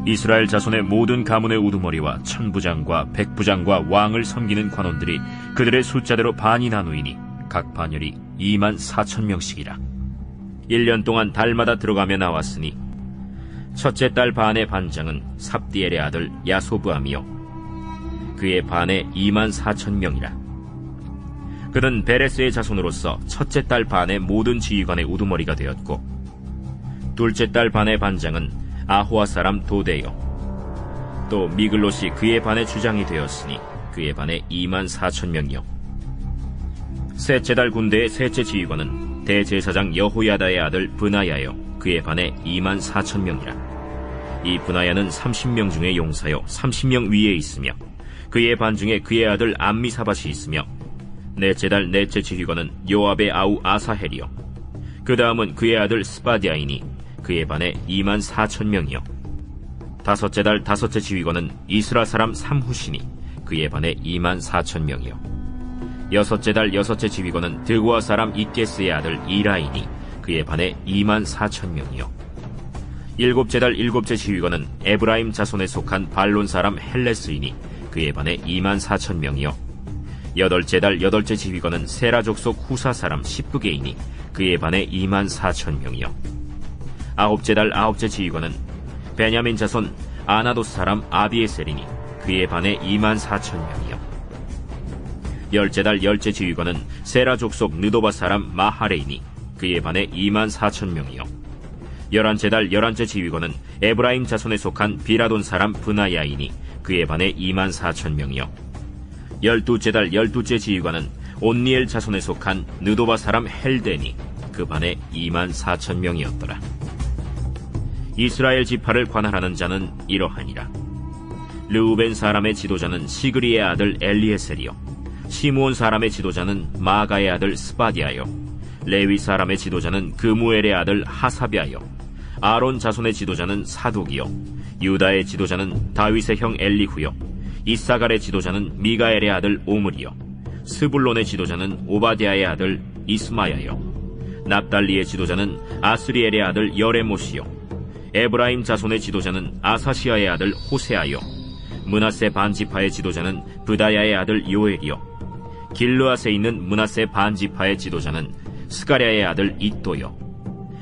이스라엘 자손의 모든 가문의 우두머리와 천부장과 백부장과 왕을 섬기는 관원들이 그들의 숫자대로 반이 나누이니 각 반열이 24,000명씩이라. 1년 동안 달마다 들어가며 나왔으니 첫째 달 반의 반장은 삽디엘의 아들 야소브암이요 그의 반에 24,000명이라. 그는 베레스의 자손으로서 첫째 달 반의 모든 지휘관의 우두머리가 되었고, 둘째 달 반의 반장은 아호아 사람 도데요. 또 미글롯이 그의 반의 주장이 되었으니 그의 반에 24,000명이요. 셋째 달 군대의 셋째 지휘관은 대제사장 여호야다의 아들 브나야요. 그의 반에 24,000명이라. 이 브나야는 30명 중에 용사요 30명 위에 있으며, 그의 반 중에 그의 아들 암미사밧이 있으며, 넷째 달 넷째 지휘관은 요압의 아우 아사헬이요. 그 다음은 그의 아들 스바디아이니 그의 반에 24,000명이요. 다섯째 달 다섯째 지휘관은 이스라 사람 삼후시니 그의 반에 24,000명이요. 여섯째 달 여섯째 지휘관은 드고아 사람 이게스의 아들 이라이니 그의 반에 24,000명이요. 일곱째 달 일곱째 지휘관은 에브라임 자손에 속한 발론 사람 헬레스이니 그의 반에 24,000명이요. 여덟째 달 여덟째 지휘관은 세라 족속 후사 사람 십부게이니 그의 반에 24,000명이요. 아홉째 달 아홉째 지휘관은 베냐민 자손 아나도 사람 아비에셀이니 그의 반에 24,000명이요. 열째 달 열째 지휘관은 세라 족속 느도바 사람 마하레이니 그의 반에 24,000명이요. 열한째 달 열한째 지휘관은 에브라임 자손에 속한 비라돈 사람 브나야이니 그의 반에 24,000명이요. 열두째 달 열두째 지휘관은 온니엘 자손에 속한 느도바 사람 헬데니 그 반에 24,000명이었더라. 이스라엘 지파를 관할하는 자는 이러하니라. 르우벤 사람의 지도자는 시그리의 아들 엘리에셀이요. 시므온 사람의 지도자는 마가의 아들 스바디아요. 레위 사람의 지도자는 그무엘의 아들 하사비아요. 아론 자손의 지도자는 사독이요. 유다의 지도자는 다윗의 형 엘리후요. 이사갈의 지도자는 미가엘의 아들 오므리요. 스불론의 지도자는 오바댜의 아들 이스마야요. 납달리의 지도자는 아스리엘의 아들 여레모시요. 에브라임 자손의 지도자는 아사시아의 아들 호세아요. 므낫세 반지파의 지도자는 브다야의 아들 요엘이요. 길르앗에 있는 므낫세 반지파의 지도자는 스가랴의 아들 이또요.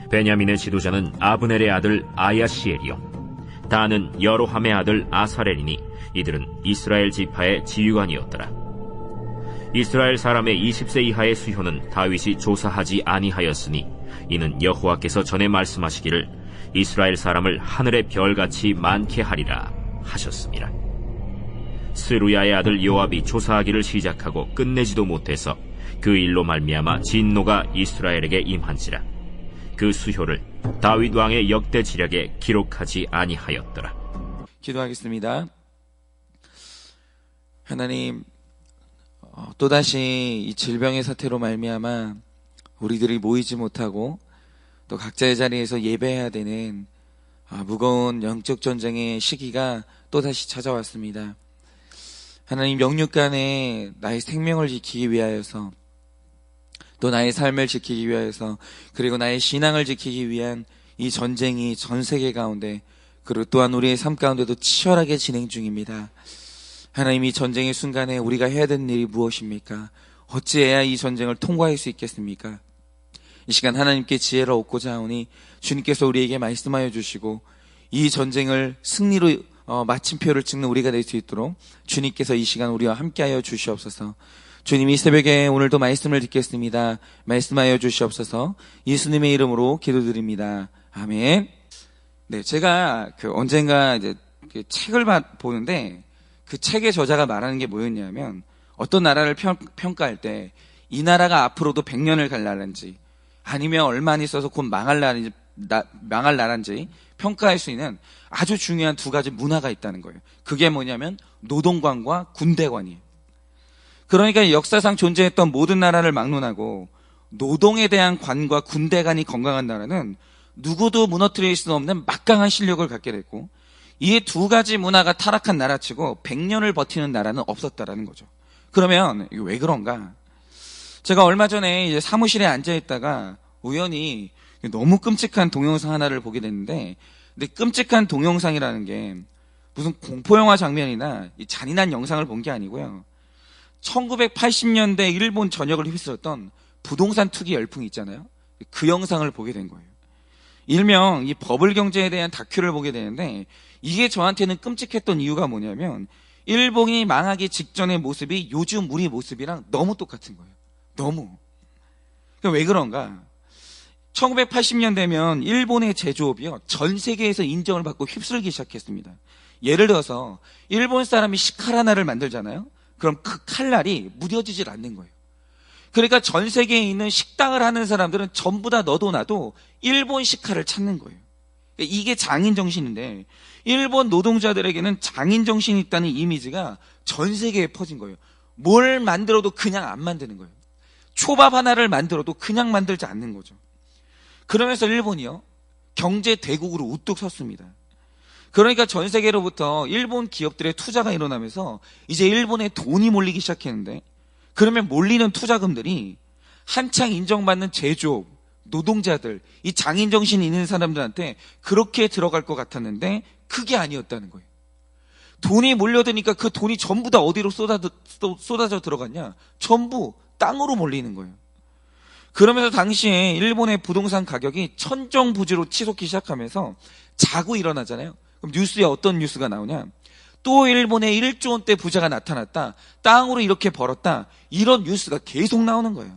베냐민의 지도자는 아브넬의 아들 아야시엘이요. 다는 여로함의 아들 아사렐이니 이들은 이스라엘 지파의 지휘관이었더라. 이스라엘 사람의 20세 이하의 수효는 다윗이 조사하지 아니하였으니 이는 여호와께서 전에 말씀하시기를 이스라엘 사람을 하늘의 별같이 많게 하리라 하셨습니다. 스루야의 아들 요압이 조사하기를 시작하고 끝내지도 못해서 그 일로 말미암아 진노가 이스라엘에게 임한지라. 그 수효를 다윗 왕의 역대 지략에 기록하지 아니하였더라. 기도하겠습니다. 하나님, 또다시 이 질병의 사태로 말미암아 우리들이 모이지 못하고 또 각자의 자리에서 예배해야 되는 무거운 영적 전쟁의 시기가 또다시 찾아왔습니다. 하나님, 영육간에 나의 생명을 지키기 위하여서, 또 나의 삶을 지키기 위하여서, 그리고 나의 신앙을 지키기 위한 이 전쟁이 전 세계 가운데, 그리고 또한 우리의 삶 가운데도 치열하게 진행 중입니다. 하나님, 이 전쟁의 순간에 우리가 해야 되는 일이 무엇입니까? 어찌해야 이 전쟁을 통과할 수 있겠습니까? 이 시간 하나님께 지혜를 얻고자 하오니 주님께서 우리에게 말씀하여 주시고 이 전쟁을 승리로 마침표를 찍는 우리가 될 수 있도록 주님께서 이 시간 우리와 함께하여 주시옵소서. 주님, 이 새벽에 오늘도 말씀을 듣겠습니다. 말씀하여 주시옵소서. 예수님의 이름으로 기도드립니다. 아멘. 네, 제가 언젠가 이제 책을 보는데 그 책의 저자가 말하는 게 뭐였냐면, 어떤 나라를 평가할 때 이 나라가 앞으로도 100년을 갈 나라인지 아니면 얼마 있어서 곧 망할 나라인지 평가할 수 있는 아주 중요한 두 가지 문화가 있다는 거예요. 그게 뭐냐면 노동관과 군대관이에요. 그러니까 역사상 존재했던 모든 나라를 막론하고 노동에 대한 관과 군대관이 건강한 나라는 누구도 무너뜨릴 수 없는 막강한 실력을 갖게 됐고, 이 두 가지 문화가 타락한 나라치고 100년을 버티는 나라는 없었다라는 거죠. 그러면 이게 왜 그런가? 제가 얼마 전에 이제 사무실에 앉아 있다가 우연히 너무 끔찍한 동영상 하나를 보게 됐는데, 근데 끔찍한 동영상이라는 게 무슨 공포영화 장면이나 이 잔인한 영상을 본 게 아니고요. 1980년대 일본 전역을 휩쓸었던 부동산 투기 열풍이 있잖아요. 그 영상을 보게 된 거예요. 일명 이 버블 경제에 대한 다큐를 보게 되는데, 이게 저한테는 끔찍했던 이유가 뭐냐면 일본이 망하기 직전의 모습이 요즘 우리 모습이랑 너무 똑같은 거예요. 너무. 그러니까 왜 그런가? 1980년대면 일본의 제조업이요, 전 세계에서 인정을 받고 휩쓸기 시작했습니다. 예를 들어서 일본 사람이 식칼 하나를 만들잖아요. 그럼 그 칼날이 무뎌지질 않는 거예요. 그러니까 전 세계에 있는 식당을 하는 사람들은 전부 다 너도 나도 일본 식칼을 찾는 거예요. 이게 장인 정신인데, 일본 노동자들에게는 장인 정신이 있다는 이미지가 전 세계에 퍼진 거예요. 뭘 만들어도 그냥 안 만드는 거예요. 초밥 하나를 만들어도 그냥 만들지 않는 거죠. 그러면서 일본이요, 경제 대국으로 우뚝 섰습니다. 그러니까 전 세계로부터 일본 기업들의 투자가 일어나면서 이제 일본에 돈이 몰리기 시작했는데, 그러면 몰리는 투자금들이 한창 인정받는 제조업, 노동자들, 이 장인정신이 있는 사람들한테 그렇게 들어갈 것 같았는데 그게 아니었다는 거예요. 돈이 몰려드니까 그 돈이 전부 다 어디로 쏟아져 들어갔냐? 전부 땅으로 몰리는 거예요. 그러면서 당시에 일본의 부동산 가격이 천정부지로 치솟기 시작하면서 자고 일어나잖아요. 그럼 뉴스에 어떤 뉴스가 나오냐? 또 일본에 1조 원대 부자가 나타났다, 땅으로 이렇게 벌었다, 이런 뉴스가 계속 나오는 거예요.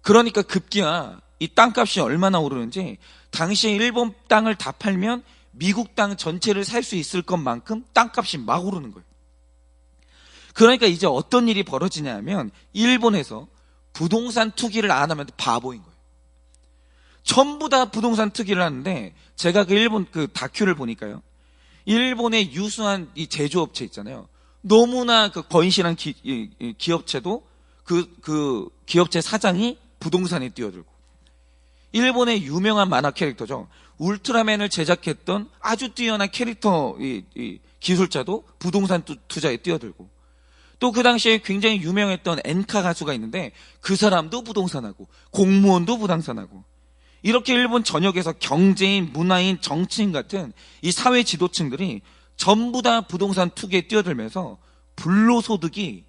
그러니까 급기야 이 땅값이 얼마나 오르는지, 당시에 일본 땅을 다 팔면 미국 땅 전체를 살 수 있을 것만큼 땅값이 막 오르는 거예요. 그러니까 이제 어떤 일이 벌어지냐 하면, 일본에서 부동산 투기를 안 하면 바보인 거예요. 전부 다 부동산 투기를 하는데, 제가 그 일본 그 다큐를 보니까요, 일본의 유수한 이 제조업체 있잖아요. 너무나 그 건실한 기업체도 그 기업체 사장이 부동산에 뛰어들고, 일본의 유명한 만화 캐릭터죠. 울트라맨을 제작했던 아주 뛰어난 캐릭터 기술자도 부동산 투자에 뛰어들고, 또 그 당시에 굉장히 유명했던 엔카 가수가 있는데 그 사람도 부동산하고, 공무원도 부동산하고, 이렇게 일본 전역에서 경제인, 문화인, 정치인 같은 이 사회 지도층들이 전부 다 부동산 투기에 뛰어들면서 불로소득이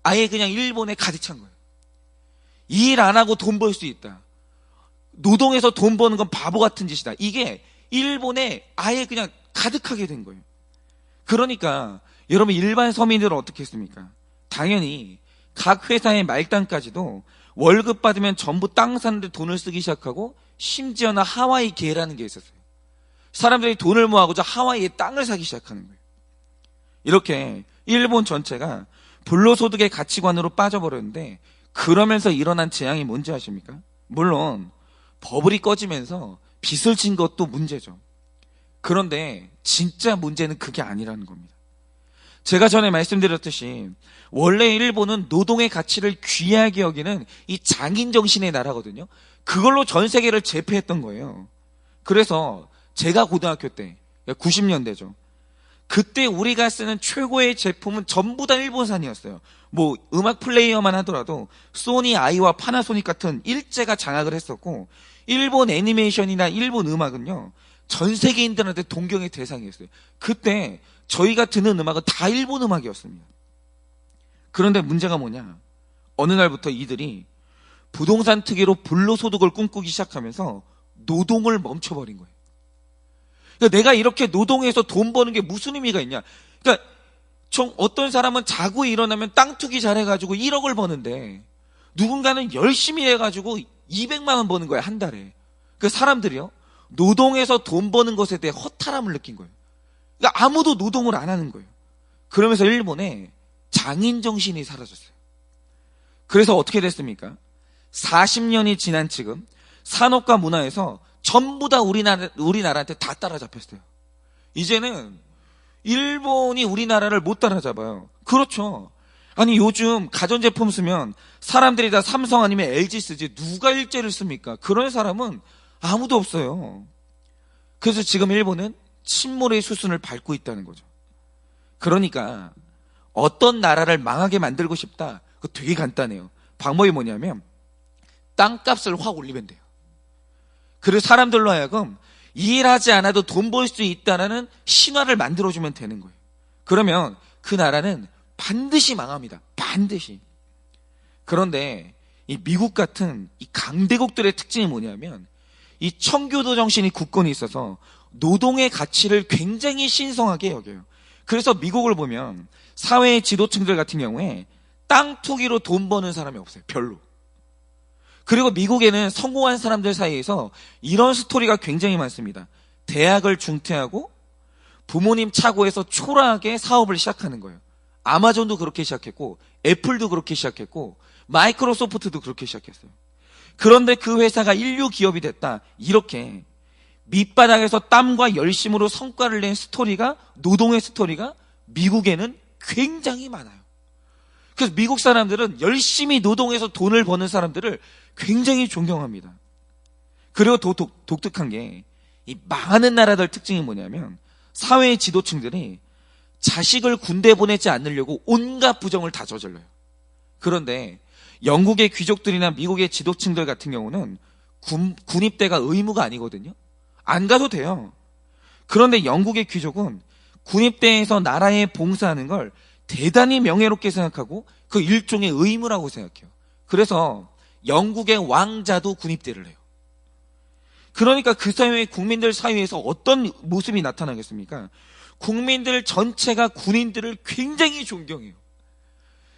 아예 그냥 일본에 가득 찬 거예요. 일 안 하고 돈 벌 수 있다, 노동해서 돈 버는 건 바보 같은 짓이다, 이게 일본에 아예 그냥 가득하게 된 거예요. 그러니까 여러분, 일반 서민들은 어떻게 했습니까? 당연히 각 회사의 말단까지도 월급 받으면 전부 땅 사는데 돈을 쓰기 시작하고, 심지어는 하와이 계라는 게 있었어요. 사람들이 돈을 모아고자 하와이에 땅을 사기 시작하는 거예요. 이렇게 일본 전체가 불로소득의 가치관으로 빠져버렸는데, 그러면서 일어난 재앙이 뭔지 아십니까? 물론 버블이 꺼지면서 빚을 진 것도 문제죠. 그런데 진짜 문제는 그게 아니라는 겁니다. 제가 전에 말씀드렸듯이 원래 일본은 노동의 가치를 귀하게 여기는 이 장인 정신의 나라거든요. 그걸로 전 세계를 제패했던 거예요. 그래서 제가 고등학교 때, 90년대죠. 그때 우리가 쓰는 최고의 제품은 전부 다 일본산이었어요. 뭐 음악 플레이어만 하더라도 소니, 아이와 파나소닉 같은 일제가 장악을 했었고, 일본 애니메이션이나 일본 음악은요, 전 세계인들한테 동경의 대상이었어요. 그때 저희가 듣는 음악은 다 일본 음악이었습니다. 그런데 문제가 뭐냐? 어느 날부터 이들이 부동산 특혜로 불로소득을 꿈꾸기 시작하면서 노동을 멈춰버린 거예요. 그러니까 내가 이렇게 노동해서 돈 버는 게 무슨 의미가 있냐? 그러니까 어떤 사람은 자고 일어나면 땅 투기 잘해가지고 1억을 버는데, 누군가는 열심히 해가지고 200만 원 버는 거야, 한 달에. 그 사람들이요, 노동해서 돈 버는 것에 대해 허탈함을 느낀 거예요. 그러니까 아무도 노동을 안 하는 거예요. 그러면서 일본에 장인 정신이 사라졌어요. 그래서 어떻게 됐습니까? 40년이 지난 지금 산업과 문화에서 전부 다 우리나라한테 다 따라잡혔어요. 이제는 일본이 우리나라를 못 따라잡아요. 그렇죠. 아니, 요즘 가전제품 쓰면 사람들이 다 삼성 아니면 LG 쓰지 누가 일제를 씁니까? 그런 사람은 아무도 없어요. 그래서 지금 일본은 침몰의 수순을 밟고 있다는 거죠. 그러니까 어떤 나라를 망하게 만들고 싶다, 그거 되게 간단해요. 방법이 뭐냐면 땅값을 확 올리면 돼요. 그래서 사람들로 하여금 일하지 않아도 돈 벌 수 있다라는 신화를 만들어주면 되는 거예요. 그러면 그 나라는 반드시 망합니다. 반드시. 그런데 이 미국 같은 이 강대국들의 특징이 뭐냐면 이 청교도 정신이 굳건히 있어서 노동의 가치를 굉장히 신성하게 여겨요. 그래서 미국을 보면 사회의 지도층들 같은 경우에 땅 투기로 돈 버는 사람이 없어요. 별로. 그리고 미국에는 성공한 사람들 사이에서 이런 스토리가 굉장히 많습니다. 대학을 중퇴하고 부모님 차고에서 초라하게 사업을 시작하는 거예요. 아마존도 그렇게 시작했고 애플도 그렇게 시작했고 마이크로소프트도 그렇게 시작했어요. 그런데 그 회사가 인류 기업이 됐다. 이렇게 밑바닥에서 땀과 열심으로 성과를 낸 스토리가, 노동의 스토리가 미국에는 굉장히 많아요. 그래서 미국 사람들은 열심히 노동해서 돈을 버는 사람들을 굉장히 존경합니다. 그리고 독특한 게 이 많은 나라들 특징이 뭐냐면 사회의 지도층들이 자식을 군대 보내지 않으려고 온갖 부정을 다 저질러요. 그런데 영국의 귀족들이나 미국의 지도층들 같은 경우는 군입대가 의무가 아니거든요. 안 가도 돼요. 그런데 영국의 귀족은 군입대에서 나라에 봉사하는 걸 대단히 명예롭게 생각하고 그 일종의 의무라고 생각해요. 그래서 영국의 왕자도 군입대를 해요. 그러니까 그 사회의 국민들 사이에서 어떤 모습이 나타나겠습니까? 국민들 전체가 군인들을 굉장히 존경해요.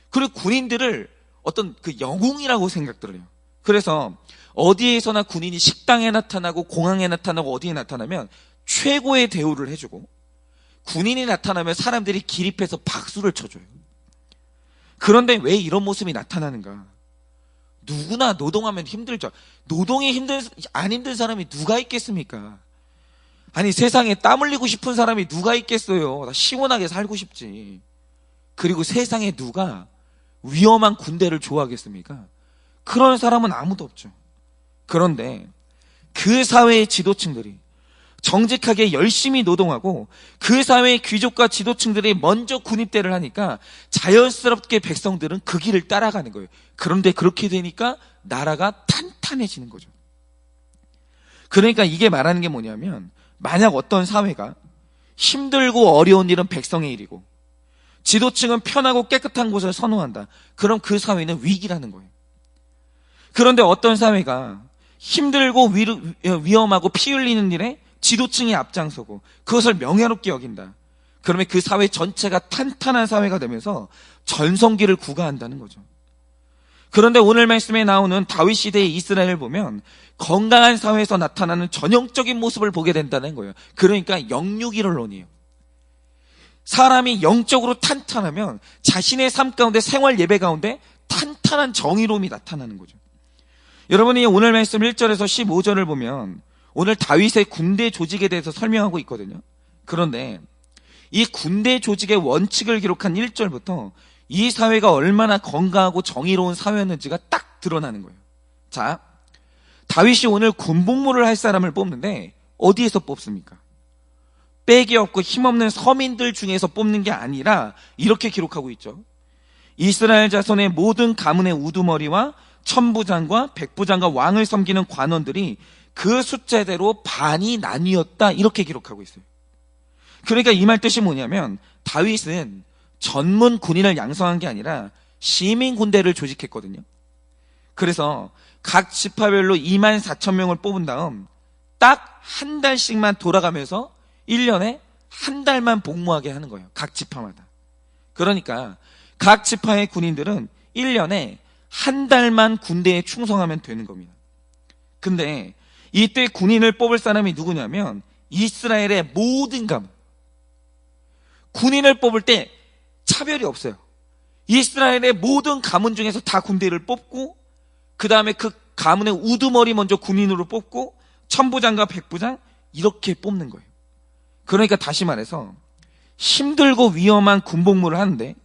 그리고 군인들을 어떤 그 영웅이라고 생각들을 해요. 그래서 어디에서나 군인이 식당에 나타나고 공항에 나타나고 어디에 나타나면 최고의 대우를 해주고 군인이 나타나면 사람들이 기립해서 박수를 쳐줘요. 그런데 왜 이런 모습이 나타나는가? 누구나 노동하면 힘들죠. 노동이 안 힘든 사람이 누가 있겠습니까? 아니 세상에 땀 흘리고 싶은 사람이 누가 있겠어요. 나 시원하게 살고 싶지. 그리고 세상에 누가 위험한 군대를 좋아하겠습니까? 그런 사람은 아무도 없죠. 그런데 그 사회의 지도층들이 정직하게 열심히 노동하고 그 사회의 귀족과 지도층들이 먼저 군입대를 하니까 자연스럽게 백성들은 그 길을 따라가는 거예요. 그런데 그렇게 되니까 나라가 탄탄해지는 거죠. 그러니까 이게 말하는 게 뭐냐면 만약 어떤 사회가 힘들고 어려운 일은 백성의 일이고 지도층은 편하고 깨끗한 곳을 선호한다. 그럼 그 사회는 위기라는 거예요. 그런데 어떤 사회가 힘들고 위험하고 피 흘리는 일에 지도층이 앞장서고 그것을 명예롭게 여긴다. 그러면 그 사회 전체가 탄탄한 사회가 되면서 전성기를 구가한다는 거죠. 그런데 오늘 말씀에 나오는 다윗 시대의 이스라엘을 보면 건강한 사회에서 나타나는 전형적인 모습을 보게 된다는 거예요. 그러니까 영육일론이에요. 사람이 영적으로 탄탄하면 자신의 삶 가운데 생활 예배 가운데 탄탄한 정의로움이 나타나는 거죠. 여러분이 오늘 말씀 1절에서 15절을 보면 오늘 다윗의 군대 조직에 대해서 설명하고 있거든요. 그런데 이 군대 조직의 원칙을 기록한 1절부터 이 사회가 얼마나 건강하고 정의로운 사회였는지가 딱 드러나는 거예요. 자, 다윗이 오늘 군복무를 할 사람을 뽑는데 어디에서 뽑습니까? 빽이 없고 힘없는 서민들 중에서 뽑는 게 아니라 이렇게 기록하고 있죠. 이스라엘 자손의 모든 가문의 우두머리와 천부장과 백부장과 왕을 섬기는 관원들이 그 숫자대로 반이 나뉘었다 이렇게 기록하고 있어요. 그러니까 이 말 뜻이 뭐냐면 다윗은 전문 군인을 양성한 게 아니라 시민 군대를 조직했거든요. 그래서 각 지파별로 24,000명을 뽑은 다음 딱 한 달씩만 돌아가면서 1년에 한 달만 복무하게 하는 거예요. 각 지파마다. 그러니까 각 지파의 군인들은 1년에 한 달만 군대에 충성하면 되는 겁니다. 근데 이때 군인을 뽑을 사람이 누구냐면 이스라엘의 모든 가문. 군인을 뽑을 때 차별이 없어요. 이스라엘의 모든 가문 중에서 다 군대를 뽑고 그 다음에 그 가문의 우두머리 먼저 군인으로 뽑고 천부장과 백부장 이렇게 뽑는 거예요. 그러니까 다시 말해서 힘들고 위험한 군복무를 하는데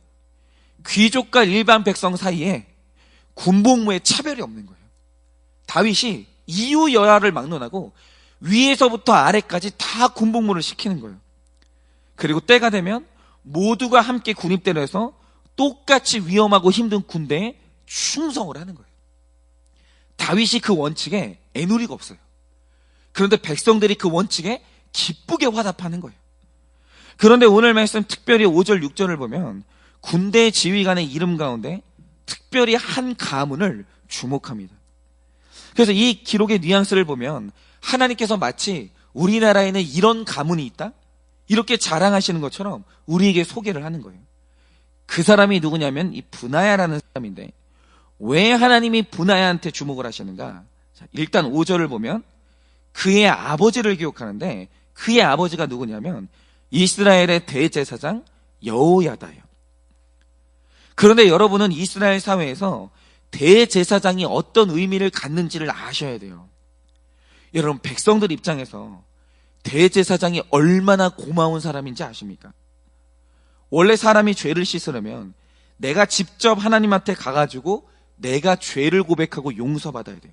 귀족과 일반 백성 사이에 군복무에 차별이 없는 거예요. 다윗이 이유 여하를 막론하고 위에서부터 아래까지 다 군복무를 시키는 거예요. 그리고 때가 되면 모두가 함께 군입대를 해서 똑같이 위험하고 힘든 군대에 충성을 하는 거예요. 다윗이 그 원칙에 애누리가 없어요. 그런데 백성들이 그 원칙에 기쁘게 화답하는 거예요. 그런데 오늘 말씀 특별히 5절, 6절을 보면 군대 지휘관의 이름 가운데 특별히 한 가문을 주목합니다. 그래서 이 기록의 뉘앙스를 보면 하나님께서 마치 우리나라에는 이런 가문이 있다? 이렇게 자랑하시는 것처럼 우리에게 소개를 하는 거예요. 그 사람이 누구냐면 이 브나야라는 사람인데 왜 하나님이 브나야한테 주목을 하시는가? 자, 일단 5절을 보면 그의 아버지를 기억하는데 그의 아버지가 누구냐면 이스라엘의 대제사장 여호야다예요. 그런데 여러분은 이스라엘 사회에서 대제사장이 어떤 의미를 갖는지를 아셔야 돼요. 여러분, 백성들 입장에서 대제사장이 얼마나 고마운 사람인지 아십니까? 원래 사람이 죄를 씻으려면 내가 직접 하나님한테 가가지고 내가 죄를 고백하고 용서받아야 돼요.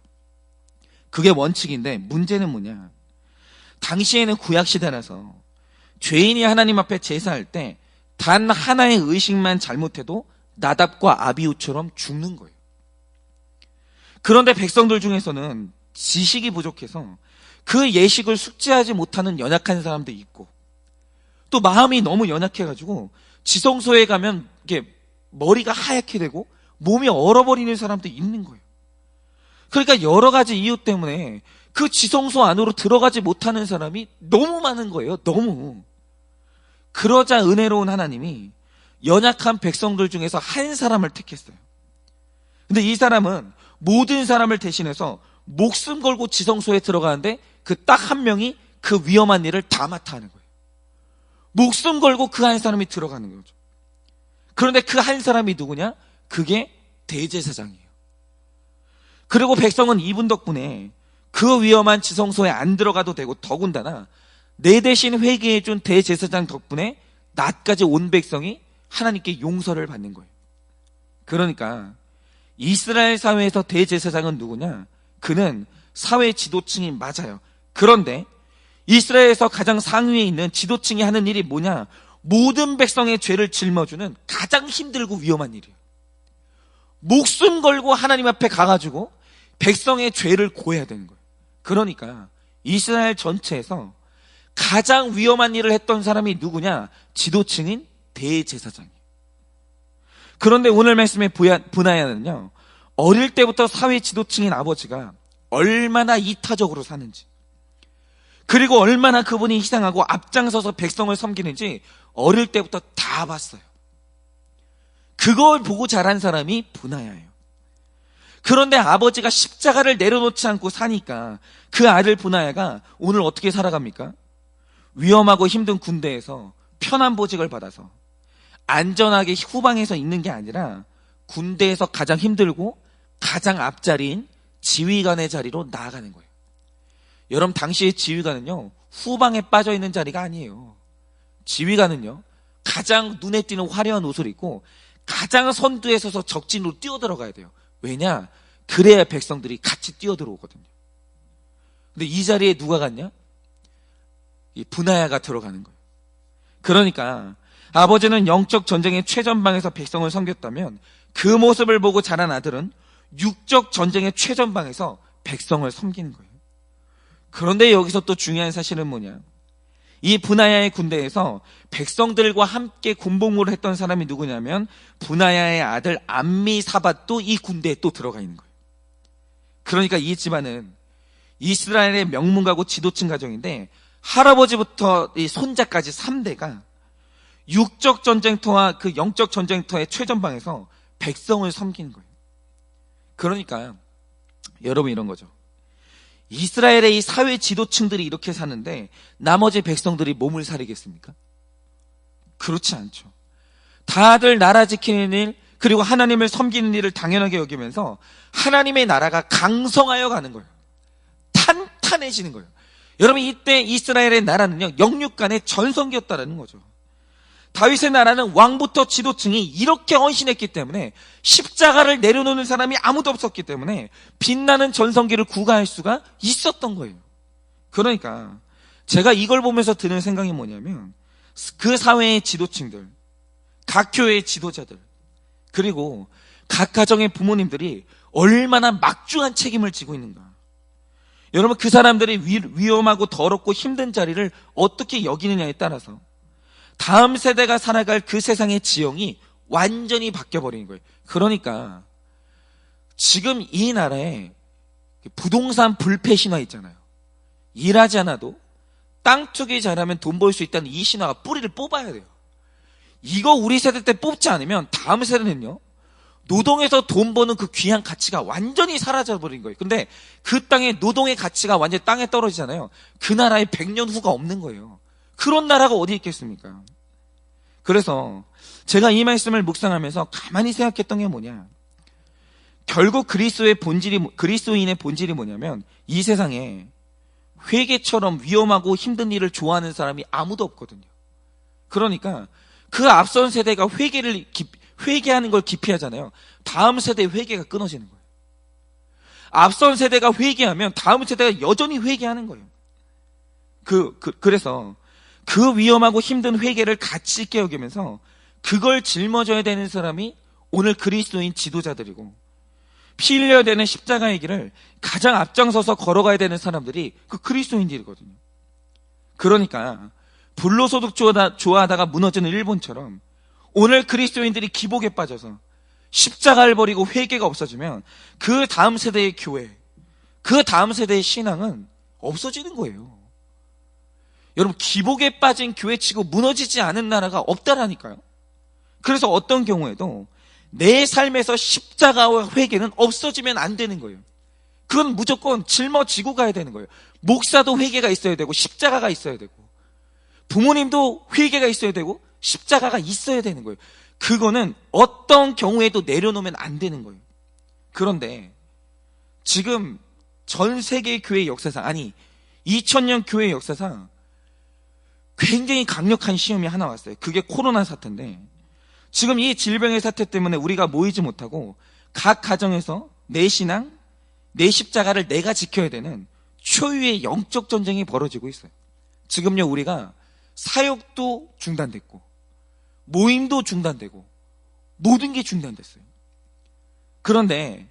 그게 원칙인데 문제는 뭐냐? 당시에는 구약시대라서 죄인이 하나님 앞에 제사할 때 단 하나의 의식만 잘못해도 나답과 아비후처럼 죽는 거예요. 그런데 백성들 중에서는 지식이 부족해서 그 예식을 숙지하지 못하는 연약한 사람도 있고 또 마음이 너무 연약해가지고 지성소에 가면 이게 머리가 하얗게 되고 몸이 얼어버리는 사람도 있는 거예요. 그러니까 여러 가지 이유 때문에 그 지성소 안으로 들어가지 못하는 사람이 너무 많은 거예요. 너무. 그러자 은혜로운 하나님이 연약한 백성들 중에서 한 사람을 택했어요. 근데 이 사람은 모든 사람을 대신해서 목숨 걸고 지성소에 들어가는데 그 딱 한 명이 그 위험한 일을 다 맡아 하는 거예요. 목숨 걸고 그 한 사람이 들어가는 거죠. 그런데 그 한 사람이 누구냐? 그게 대제사장이에요. 그리고 백성은 이분 덕분에 그 위험한 지성소에 안 들어가도 되고 더군다나 내 대신 회개해준 대제사장 덕분에 나까지 온 백성이 하나님께 용서를 받는 거예요. 그러니까 이스라엘 사회에서 대제사장은 누구냐? 그는 사회 지도층이 맞아요. 그런데 이스라엘에서 가장 상위에 있는 지도층이 하는 일이 뭐냐? 모든 백성의 죄를 짊어주는 가장 힘들고 위험한 일이에요. 목숨 걸고 하나님 앞에 가가지고 백성의 죄를 고해야 되는 거예요. 그러니까 이스라엘 전체에서 가장 위험한 일을 했던 사람이 누구냐? 지도층인 대제사장이에요. 그런데 오늘 말씀의 브나야는요, 어릴 때부터 사회 지도층인 아버지가 얼마나 이타적으로 사는지, 그리고 얼마나 그분이 희생하고 앞장서서 백성을 섬기는지 어릴 때부터 다 봤어요. 그걸 보고 자란 사람이 브나야예요. 그런데 아버지가 십자가를 내려놓지 않고 사니까 그 아들 브나야가 오늘 어떻게 살아갑니까? 위험하고 힘든 군대에서 편한 보직을 받아서 안전하게 후방에서 있는 게 아니라 군대에서 가장 힘들고 가장 앞자리인 지휘관의 자리로 나아가는 거예요. 여러분, 당시의 지휘관은요, 후방에 빠져 있는 자리가 아니에요. 지휘관은요, 가장 눈에 띄는 화려한 옷을 입고 가장 선두에 서서 적진으로 뛰어들어가야 돼요. 왜냐? 그래야 백성들이 같이 뛰어들어오거든요. 근데 이 자리에 누가 갔냐? 이 브나야가 들어가는 거예요. 그러니까 아버지는 영적 전쟁의 최전방에서 백성을 섬겼다면 그 모습을 보고 자란 아들은 육적 전쟁의 최전방에서 백성을 섬기는 거예요. 그런데 여기서 또 중요한 사실은 뭐냐? 이 브나야의 군대에서 백성들과 함께 군복무를 했던 사람이 누구냐면 브나야의 아들 암미사밧도 이 군대에 또 들어가 있는 거예요. 그러니까 이 집안은 이스라엘의 명문가고 지도층 가정인데 할아버지부터 이 손자까지 3대가 육적 전쟁터와 그 영적 전쟁터의 최전방에서 백성을 섬기는 거예요. 그러니까 여러분, 이런 거죠. 이스라엘의 이 사회 지도층들이 이렇게 사는데 나머지 백성들이 몸을 사리겠습니까? 그렇지 않죠. 다들 나라 지키는 일, 그리고 하나님을 섬기는 일을 당연하게 여기면서 하나님의 나라가 강성하여 가는 거예요. 탄탄해지는 거예요. 여러분, 이때 이스라엘의 나라는요, 영육간의 전성기였다라는 거죠. 다윗의 나라는 왕부터 지도층이 이렇게 헌신했기 때문에 십자가를 내려놓는 사람이 아무도 없었기 때문에 빛나는 전성기를 구가할 수가 있었던 거예요. 그러니까 제가 이걸 보면서 드는 생각이 뭐냐면 그 사회의 지도층들, 각 교회의 지도자들, 그리고 각 가정의 부모님들이 얼마나 막중한 책임을 지고 있는가. 여러분, 그 사람들이 위험하고 더럽고 힘든 자리를 어떻게 여기느냐에 따라서 다음 세대가 살아갈 그 세상의 지형이 완전히 바뀌어버리는 거예요. 그러니까 지금 이 나라에 부동산 불패 신화 있잖아요. 일하지 않아도 땅 투기 잘하면 돈 벌 수 있다는 이 신화가 뿌리를 뽑아야 돼요. 이거 우리 세대 때 뽑지 않으면 다음 세대는요, 노동에서 돈 버는 그 귀한 가치가 완전히 사라져버린 거예요. 근데 그 땅의 노동의 가치가 완전히 땅에 떨어지잖아요. 그 나라에 100년 후가 없는 거예요. 그런 나라가 어디 있겠습니까? 그래서 제가 이 말씀을 묵상하면서 가만히 생각했던 게 뭐냐, 결국 그리스도인의 본질이 뭐냐면, 이 세상에 회개처럼 위험하고 힘든 일을 좋아하는 사람이 아무도 없거든요. 그러니까 그 앞선 세대가 회개하는 걸 기피하잖아요. 다음 세대의 회개가 끊어지는 거예요. 앞선 세대가 회개하면 다음 세대가 여전히 회개하는 거예요. 그래서 그 위험하고 힘든 회개를 가치 있게 여기면서 그걸 짊어져야 되는 사람이 오늘 그리스도인 지도자들이고, 피 흘려야 되는 십자가의 길을 가장 앞장서서 걸어가야 되는 사람들이 그 그리스도인들이거든요. 그러니까 불로소득 좋아하다가 무너지는 일본처럼 오늘 그리스도인들이 기복에 빠져서 십자가를 버리고 회개가 없어지면 그 다음 세대의 교회, 그 다음 세대의 신앙은 없어지는 거예요. 여러분, 기복에 빠진 교회치고 무너지지 않은 나라가 없다라니까요. 그래서 어떤 경우에도 내 삶에서 십자가와 회개는 없어지면 안 되는 거예요. 그건 무조건 짊어지고 가야 되는 거예요. 목사도 회개가 있어야 되고 십자가가 있어야 되고, 부모님도 회개가 있어야 되고 십자가가 있어야 되는 거예요. 그거는 어떤 경우에도 내려놓으면 안 되는 거예요. 그런데 지금 전 세계 교회 역사상, 아니 2000년 교회 역사상 굉장히 강력한 시험이 하나 왔어요. 그게 코로나 사태인데, 지금 이 질병의 사태 때문에 우리가 모이지 못하고 각 가정에서 내 신앙, 내 십자가를 내가 지켜야 되는 초유의 영적 전쟁이 벌어지고 있어요. 지금요, 우리가 사역도 중단됐고 모임도 중단되고 모든 게 중단됐어요. 그런데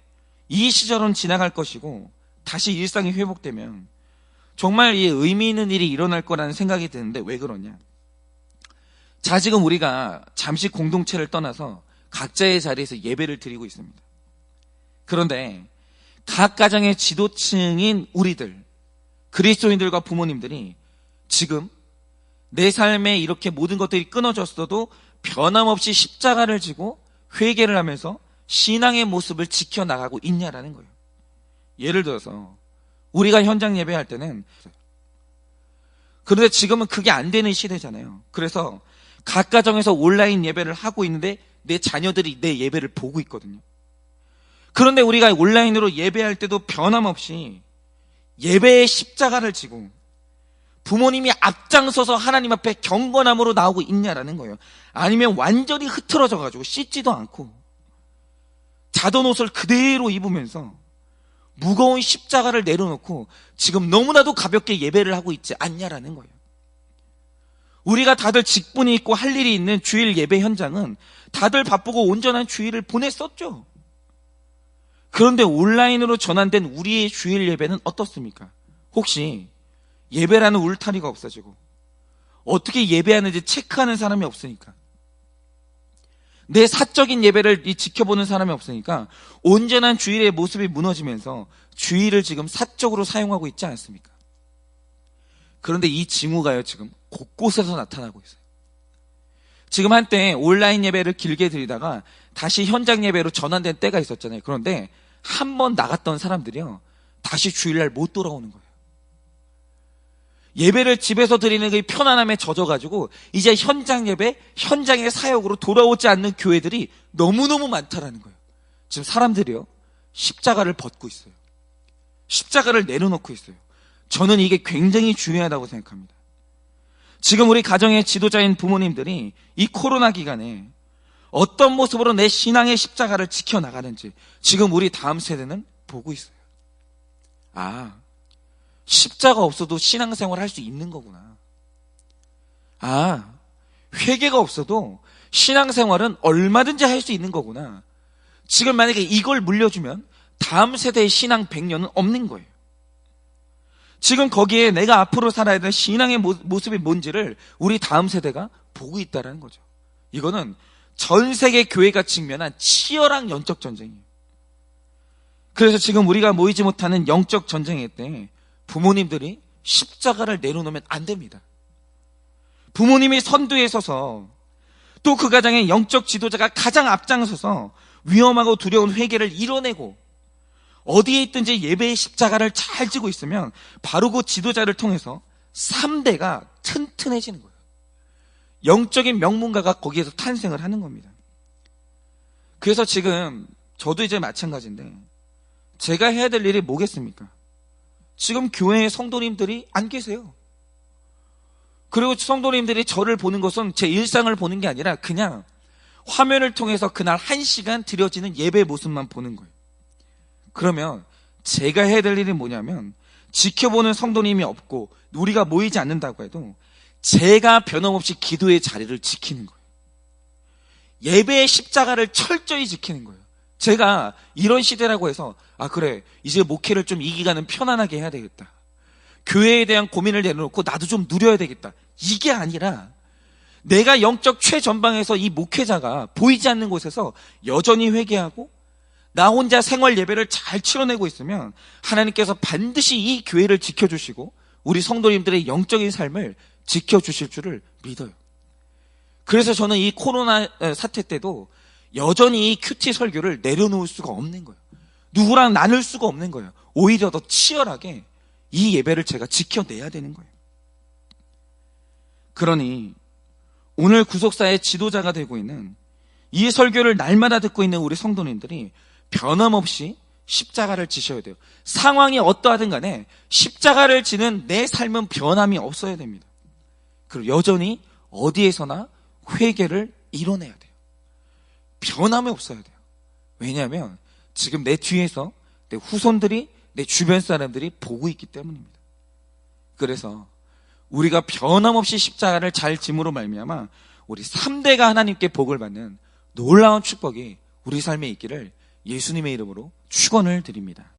이 시절은 지나갈 것이고 다시 일상이 회복되면 정말 이 의미 있는 일이 일어날 거라는 생각이 드는데, 왜 그러냐? 자, 지금 우리가 잠시 공동체를 떠나서 각자의 자리에서 예배를 드리고 있습니다. 그런데 각 가정의 지도층인 우리들, 그리스도인들과 부모님들이 지금 내 삶에 이렇게 모든 것들이 끊어졌어도 변함없이 십자가를 지고 회개를 하면서 신앙의 모습을 지켜나가고 있냐라는 거예요. 예를 들어서 우리가 현장 예배할 때는, 그런데 지금은 그게 안 되는 시대잖아요. 그래서 각 가정에서 온라인 예배를 하고 있는데 내 자녀들이 내 예배를 보고 있거든요. 그런데 우리가 온라인으로 예배할 때도 변함없이 예배의 십자가를 지고 부모님이 앞장서서 하나님 앞에 경건함으로 나오고 있냐라는 거예요. 아니면 완전히 흐트러져 가지고 씻지도 않고 자던 옷을 그대로 입으면서 무거운 십자가를 내려놓고 지금 너무나도 가볍게 예배를 하고 있지 않냐라는 거예요. 우리가 다들 직분이 있고 할 일이 있는 주일 예배 현장은 다들 바쁘고 온전한 주일을 보냈었죠. 그런데 온라인으로 전환된 우리의 주일 예배는 어떻습니까? 혹시 예배라는 울타리가 없어지고 어떻게 예배하는지 체크하는 사람이 없으니까, 내 사적인 예배를 지켜보는 사람이 없으니까 온전한 주일의 모습이 무너지면서 주일을 지금 사적으로 사용하고 있지 않습니까? 그런데 이 징후가요, 지금 곳곳에서 나타나고 있어요. 지금 한때 온라인 예배를 길게 드리다가 다시 현장 예배로 전환된 때가 있었잖아요. 그런데 한 번 나갔던 사람들이요, 다시 주일날 못 돌아오는 거예요. 예배를 집에서 드리는 그 편안함에 젖어가지고 이제 현장 예배, 현장의 사역으로 돌아오지 않는 교회들이 너무너무 많다라는 거예요. 지금 사람들이요, 십자가를 벗고 있어요. 십자가를 내려놓고 있어요. 저는 이게 굉장히 중요하다고 생각합니다. 지금 우리 가정의 지도자인 부모님들이 이 코로나 기간에 어떤 모습으로 내 신앙의 십자가를 지켜나가는지 지금 우리 다음 세대는 보고 있어요. 아, 십자가 없어도 신앙생활 할 수 있는 거구나. 아, 회개가 없어도 신앙생활은 얼마든지 할 수 있는 거구나. 지금 만약에 이걸 물려주면 다음 세대의 신앙 100년은 없는 거예요. 지금 거기에 내가 앞으로 살아야 될 신앙의 모습이 뭔지를 우리 다음 세대가 보고 있다는 거죠. 이거는 전 세계 교회가 직면한 치열한 영적 전쟁이에요. 그래서 지금 우리가 모이지 못하는 영적 전쟁일 때 부모님들이 십자가를 내려놓으면 안 됩니다. 부모님이 선두에 서서 또 그 가정의 영적 지도자가 가장 앞장서서 위험하고 두려운 회개를 이뤄내고 어디에 있든지 예배의 십자가를 잘 지고 있으면 바로 그 지도자를 통해서 3대가 튼튼해지는 거예요. 영적인 명문가가 거기에서 탄생을 하는 겁니다. 그래서 지금 저도 이제 마찬가지인데 제가 해야 될 일이 뭐겠습니까? 지금 교회의 성도님들이 안 계세요. 그리고 성도님들이 저를 보는 것은 제 일상을 보는 게 아니라 그냥 화면을 통해서 그날 1시간 드려지는 예배의 모습만 보는 거예요. 그러면 제가 해야 될 일이 뭐냐면 지켜보는 성도님이 없고 우리가 모이지 않는다고 해도 제가 변함없이 기도의 자리를 지키는 거예요. 예배의 십자가를 철저히 지키는 거예요. 제가 이런 시대라고 해서 그래 이제 목회를 좀 이 기간은 편안하게 해야 되겠다. 교회에 대한 고민을 내려놓고 나도 좀 누려야 되겠다. 이게 아니라 내가 영적 최전방에서 이 목회자가 보이지 않는 곳에서 여전히 회개하고 나 혼자 생활 예배를 잘 치러내고 있으면 하나님께서 반드시 이 교회를 지켜주시고 우리 성도님들의 영적인 삶을 지켜주실 줄을 믿어요. 그래서 저는 이 코로나 사태 때도 여전히 이 큐티 설교를 내려놓을 수가 없는 거예요. 누구랑 나눌 수가 없는 거예요. 오히려 더 치열하게 이 예배를 제가 지켜내야 되는 거예요. 그러니 오늘 구속사의 지도자가 되고 있는 이 설교를 날마다 듣고 있는 우리 성도님들이 변함없이 십자가를 지셔야 돼요. 상황이 어떠하든 간에 십자가를 지는 내 삶은 변함이 없어야 됩니다. 그리고 여전히 어디에서나 회개를 이뤄내야 돼요. 변함이 없어야 돼요. 왜냐하면 지금 내 뒤에서 내 후손들이 내 주변 사람들이 보고 있기 때문입니다. 그래서 우리가 변함없이 십자가를 잘 짐으로 말미암아 우리 3대가 하나님께 복을 받는 놀라운 축복이 우리 삶에 있기를 예수님의 이름으로 축원을 드립니다.